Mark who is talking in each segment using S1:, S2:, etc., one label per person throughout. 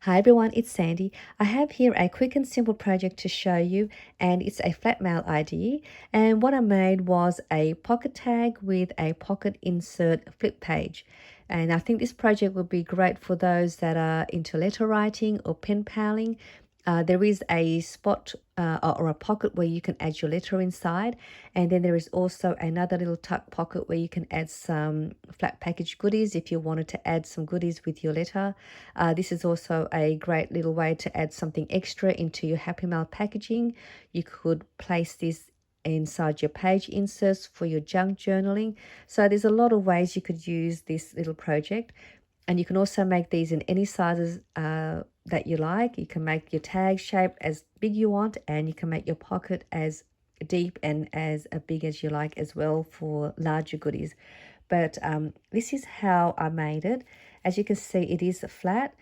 S1: Hi everyone, it's Sandy. I have here a quick and simple project to show you, and it's a flat mail idea. And what I made was a pocket tag with a pocket insert flip page. And I think this project would be great for those that are into letter writing or pen paling. There is a spot or a pocket where you can add your letter inside, and then there is also another little tuck pocket where you can add some flat package goodies if you wanted to add some goodies with your letter. This is also a great little way to add something extra into your Happy Mail packaging. You could place this inside your page inserts for your junk journaling. So there's a lot of ways you could use this little project. And you can also make these in any sizes that you like. You can make your tag shape as big you want, and you can make your pocket as deep and as big as you like as well for larger goodies. But this is how I made it. As you can see, it is flat.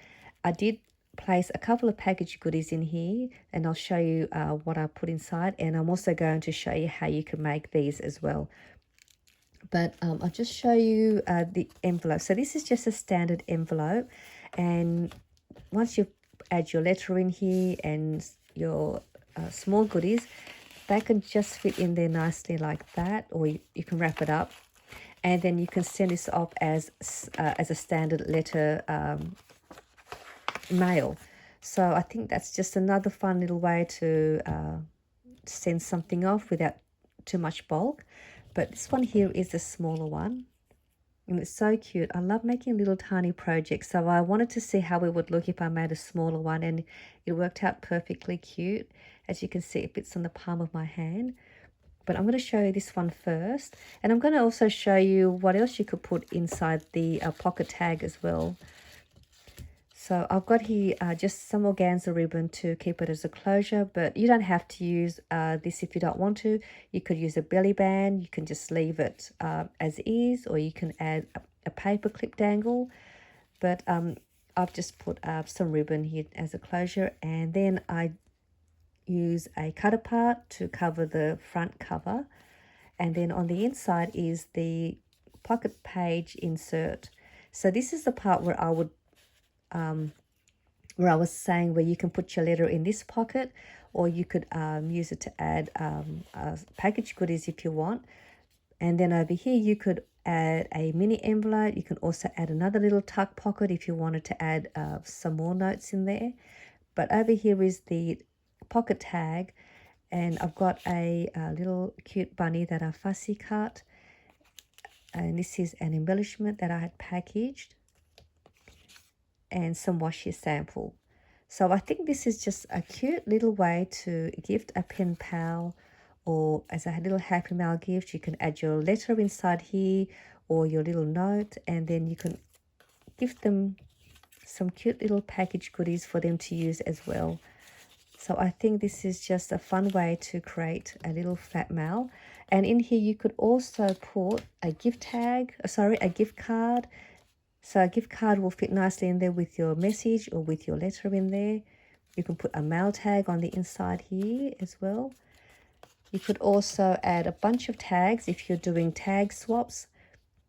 S1: I did place a couple of packaged goodies in here, and I'll show you what I put inside, and I'm also going to show you how you can make these as well. But I'll just show you the envelope. So this is just a standard envelope, and once you add your letter in here and your small goodies, they can just fit in there nicely like that, or you can wrap it up, and then you can send this off as a standard letter mail. So I think that's just another fun little way to send something off without too much bulk. But this one here is the smaller one, and it's so cute. I love making little tiny projects, so I wanted to see how it would look if I made a smaller one, and it worked out perfectly cute. As you can see, it fits on the palm of my hand. But I'm going to show you this one first, and I'm going to also show you what else you could put inside the pocket tag as well. So I've got here just some organza ribbon to keep it as a closure, but you don't have to use this if you don't want to. You could use a belly band. You can just leave it as is, or you can add a paper clip dangle. But I've just put some ribbon here as a closure, and then I use a cutter part to cover the front cover. And then on the inside is the pocket page insert. So this is the part where I would where I was saying where you can put your letter in this pocket, or you could use it to add package goodies if you want. And then over here you could add a mini envelope. You can also add another little tuck pocket if you wanted to add some more notes in there. But over here is the pocket tag, and I've got a little cute bunny that I fussy cut, and this is an embellishment that I had packaged, and some washi sample. So I think this is just a cute little way to gift a pen pal, or as a little Happy Mail gift. You can add your letter inside here or your little note, and then you can gift them some cute little package goodies for them to use as well. So I think this is just a fun way to create a little flat mail. And in here you could also put a gift tag, a gift card. So a gift card will fit nicely in there with your message or with your letter in there. You can put a mail tag on the inside here as well. You could also add a bunch of tags if you're doing tag swaps,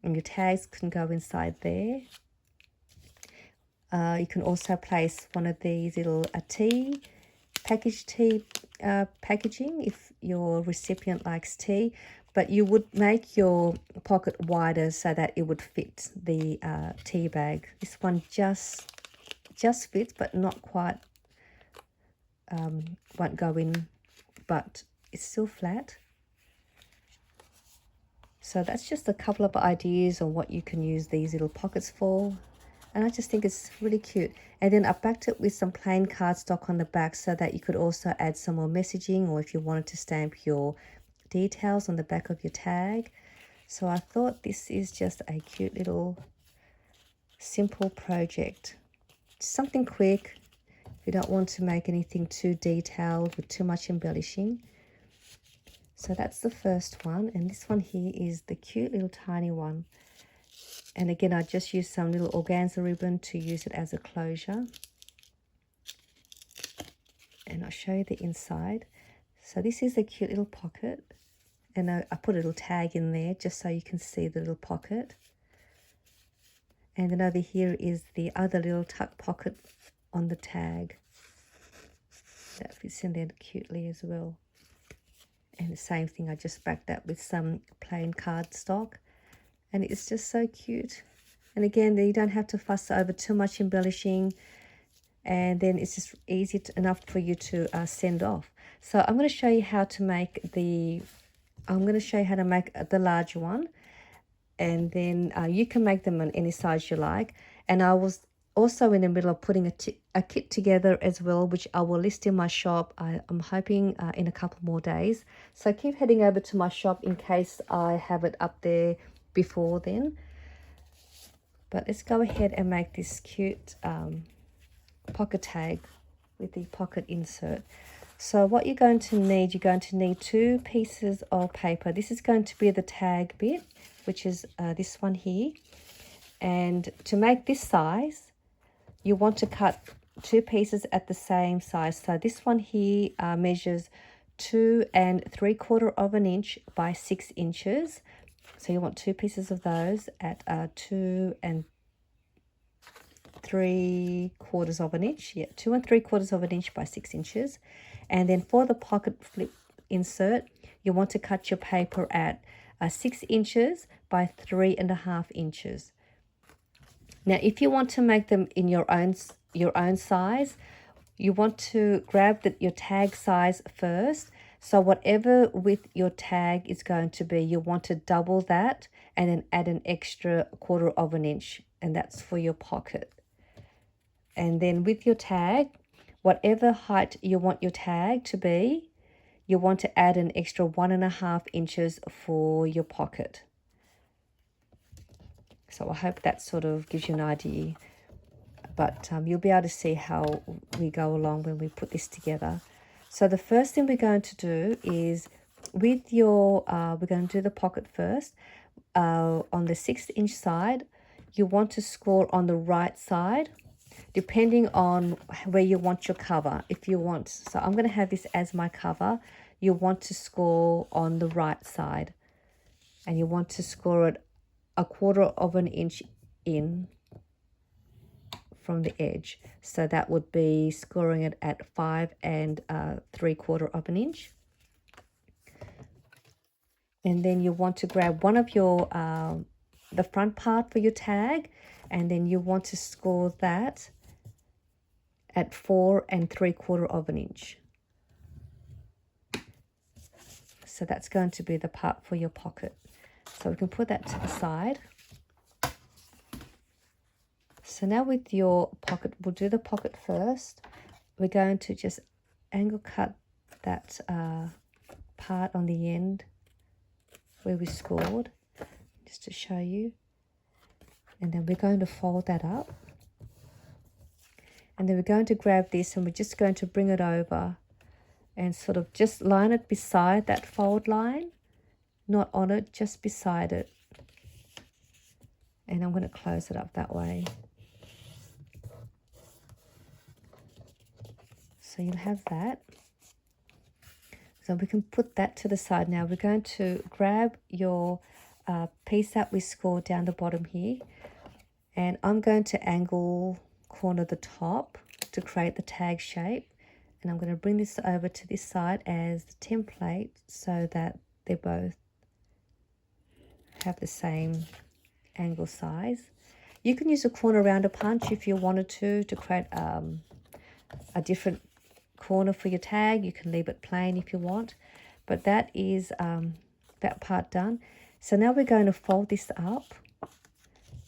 S1: and your tags can go inside there. You can also place one of these little packaged tea packaging if your recipient likes tea. But you would make your pocket wider so that it would fit the tea bag. This one just fits, but not quite, won't go in, but it's still flat. So that's just a couple of ideas on what you can use these little pockets for. And I just think it's really cute. And then I backed it with some plain cardstock on the back so that you could also add some more messaging, or if you wanted to stamp your details on the back of your tag. So I thought this is just a cute little simple project. Something quick if you don't want to make anything too detailed with too much embellishing. So that's the first one, and this one here is the cute little tiny one. And again, I just used some little organza ribbon to use it as a closure. And I'll show you the inside. So this is a cute little pocket, and I put a little tag in there just so you can see the little pocket. And then over here is the other little tuck pocket on the tag. That fits in there cutely as well. And the same thing, I just backed that with some plain cardstock. And it's just so cute. And again, you don't have to fuss over too much embellishing. And then it's just easy enough for you to send off. So I'm going to show you how to make the larger one. And then you can make them on any size you like. And I was also in the middle of putting a kit together as well, which I will list in my shop. I'm hoping in a couple more days. So keep heading over to my shop in case I have it up there before then. But let's go ahead and make this cute pocket tag with the pocket insert. So what you're going to need 2 pieces of paper. This is going to be the tag bit, which is this one here. And to make this size, you want to cut 2 pieces at the same size. So this one here measures 2 3/4 of an inch by 6 inches. So you want 2 pieces of those at 2 3/4 of an inch. Yeah, 2 3/4 of an inch by 6 inches. And then for the pocket flip insert, you want to cut your paper at 6 inches by 3.5 inches. Now, if you want to make them in your own size, you want to grab your tag size first. So whatever width your tag is going to be, you want to double that and then add an extra 1/4 of an inch, and that's for your pocket. And then with your tag, whatever height you want your tag to be, you want to add an extra 1.5 inches for your pocket. So I hope that sort of gives you an idea. But you'll be able to see how we go along when we put this together. So the first thing we're going to do is with your, we're going to do the pocket first. On the 6-inch side, you want to score on the right side, depending on where you want your cover. If you want, so I'm going to have this as my cover. You want to score on the right side, and you want to score it 1/4 of an inch in from the edge. So that would be scoring it at 5 3/4 of an inch. And then you want to grab one of your the front part for your tag, and then you want to score that at 4 3/4 of an inch. So that's going to be the part for your pocket. So we can put that to the side. So now with your pocket, we'll do the pocket first. We're going to just angle cut that part on the end where we scored, just to show you. And then we're going to fold that up. And then we're going to grab this and we're just going to bring it over and sort of just line it beside that fold line, not on it, just beside it. And I'm going to close it up that way. So you'll have that. So we can put that to the side now. We're going to grab your piece that we scored down the bottom here. And I'm going to angle corner the top to create the tag shape. And I'm going to bring this over to this side as the template so that they both have the same angle size. You can use a corner rounder punch if you wanted to create a different corner for your tag. You can leave it plain if you want, but that is that part done. So now we're going to fold this up,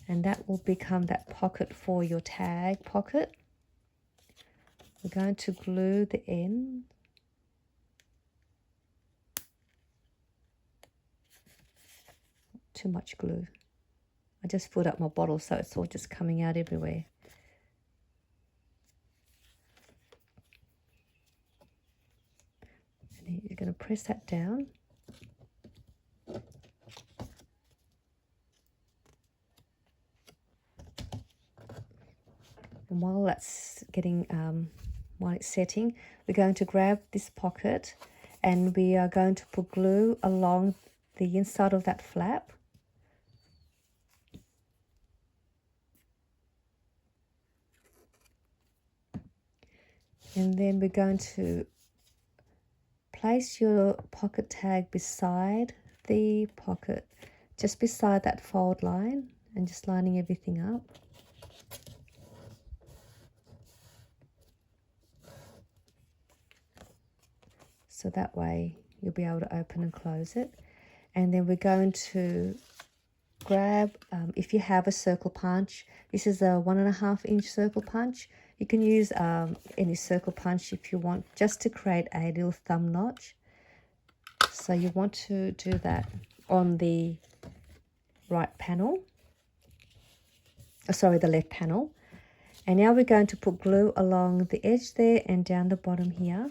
S1: and that will become that pocket for your tag pocket. We're going to glue the end. Too much glue. I just filled up my bottle, so it's all just coming out everywhere. And you're going to press that down. And while that's getting, while it's setting, we're going to grab this pocket and we are going to put glue along the inside of that flap. And then we're going to place your pocket tag beside the pocket, just beside that fold line, and just lining everything up. So that way you'll be able to open and close it. And then we're going to grab, if you have a circle punch, this is a 1.5 inch circle punch. You can use any circle punch if you want, just to create a little thumb notch. So you want to do that on the right panel, sorry, the left panel. And now we're going to put glue along the edge there and down the bottom here.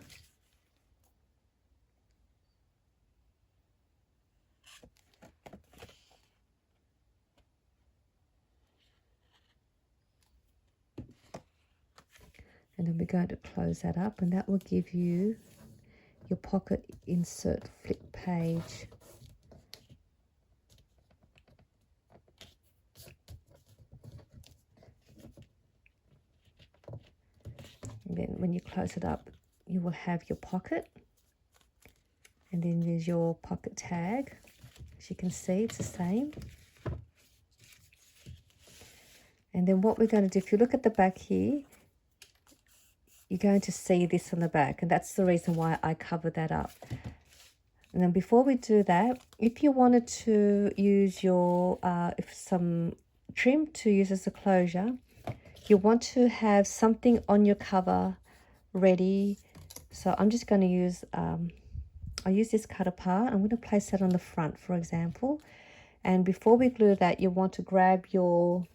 S1: And then we're going to close that up, and that will give you your pocket insert flip page. And then when you close it up, you will have your pocket. And then there's your pocket tag. As you can see, it's the same. And then what we're going to do, if you look at the back here, you're going to see this on the back, and that's the reason why I covered that up. And then before we do that, if you wanted to use your some trim to use as a closure, you want to have something on your cover ready. So I'm just going to use, I'll use this cut apart. I'm going to place that on the front, for example. And before we glue that, you want to grab your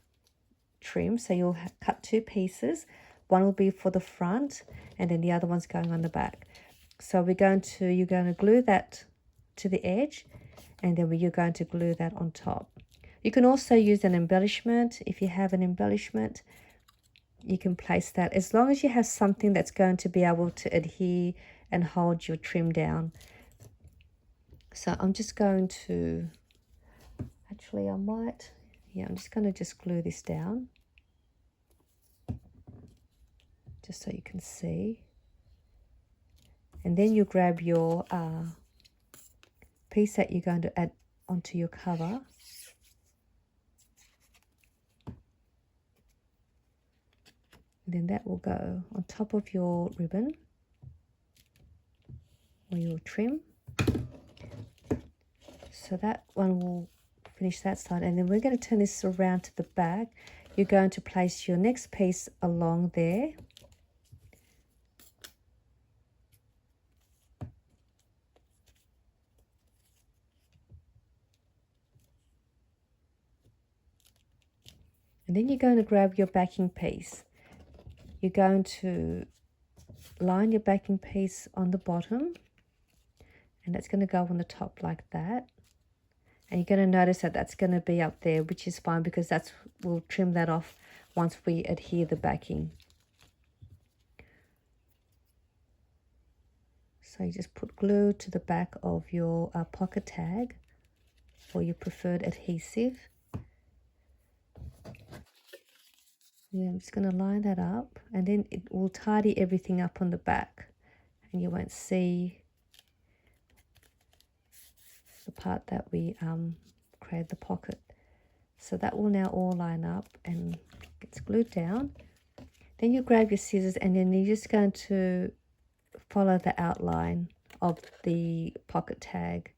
S1: trim. So you'll cut 2 pieces. One will be for the front, and then the other one's going on the back. So you're going to glue that to the edge, and then you're going to glue that on top. You can also use an embellishment. If you have an embellishment, you can place that, as long as you have something that's going to be able to adhere and hold your trim down. So I'm just going to, actually I'm just going to just glue this down, just so you can see. And then you grab your piece that you're going to add onto your cover. And then that will go on top of your ribbon or your trim. So that one will finish that side. And then we're going to turn this around to the back. You're going to place your next piece along there. And then you're going to grab your backing piece. You're going to line your backing piece on the bottom, and that's going to go on the top like that. And you're going to notice that that's going to be up there, which is fine because we'll trim that off once we adhere the backing. So you just put glue to the back of your pocket tag or your preferred adhesive. Yeah, I'm just going to line that up, and then it will tidy everything up on the back, and you won't see the part that we created the pocket. So that will now all line up and gets glued down. Then you grab your scissors, and then you're just going to follow the outline of the pocket tag.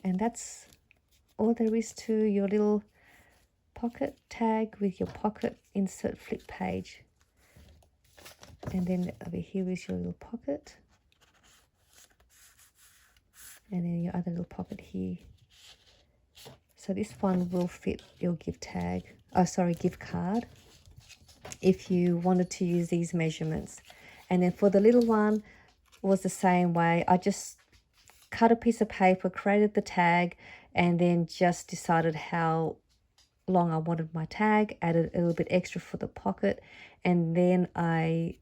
S1: And that's all there is to your little pocket tag with your pocket insert flip page. And then over here is your little pocket, and then your other little pocket here. So this one will fit your gift card, if you wanted to use these measurements. And then for the little one, it was the same way. I just cut a piece of paper, created the tag, and then just decided how long I wanted my tag, added a little bit extra for the pocket, and then I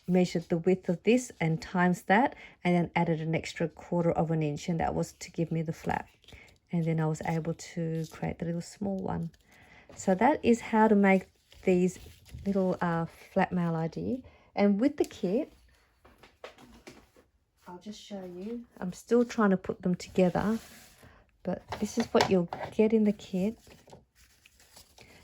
S1: measured the width of this and times that, and then added an extra 1/4 of an inch, and that was to give me the flap. and then I was able to create the little small one. So that is how to make these little flat mail ID. And with the kit, I'll just show you. I'm still trying to put them together, but this is what you'll get in the kit.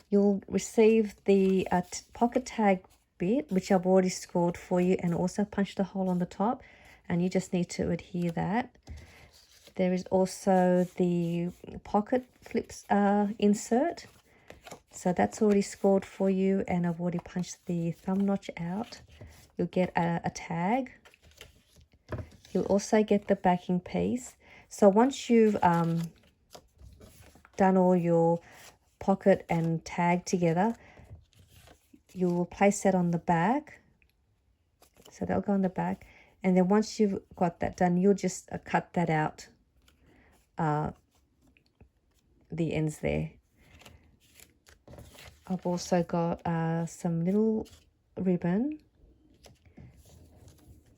S1: You'll receive the pocket tag bit, which I've already scored for you, and also punched a hole on the top, and you just need to adhere that. There is also the pocket flips insert, so that's already scored for you, and I've already punched the thumb notch out. You'll get a tag. You'll also get the backing piece. So once you've done all your pocket and tag together, you will place that on the back. So that'll go on the back. And then once you've got that done, you'll just cut that out, the ends there. I've also got some little ribbon.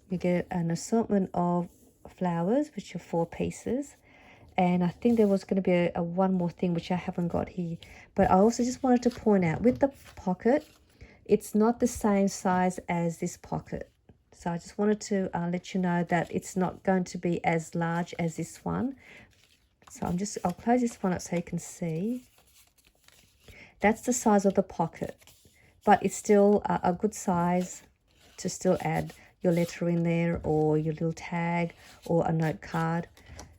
S1: You get an assortment of flowers, which are 4 pieces. And I think there was going to be a one more thing which I haven't got here. But I also just wanted to point out, with the pocket, it's not the same size as this pocket. So I just wanted to let you know that it's not going to be as large as this one. So I'll close this one up so you can see. That's the size of the pocket, but it's still a good size to still add your letter in there, or your little tag, or a note card.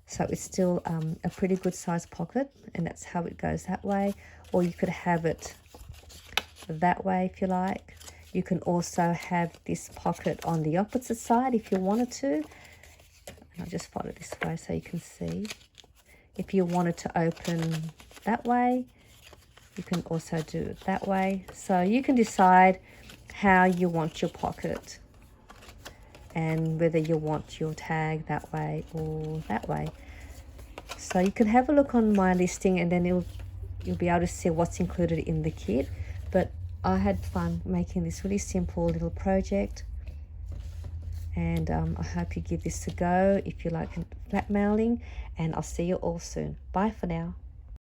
S1: So it's still a pretty good size pocket, and that's how it goes that way. Or you could have it that way if you like. You can also have this pocket on the opposite side if you wanted to. And I'll just fold it this way so you can see. If you wanted to open that way, you can also do it that way. So you can decide how you want your pocket, and whether you want your tag that way or that way. So you can have a look on my listing, and then you'll be able to see what's included in the kit. But I had fun making this really simple little project, and I hope you give this a go if you like flat mailing, and I'll see you all soon. Bye for now.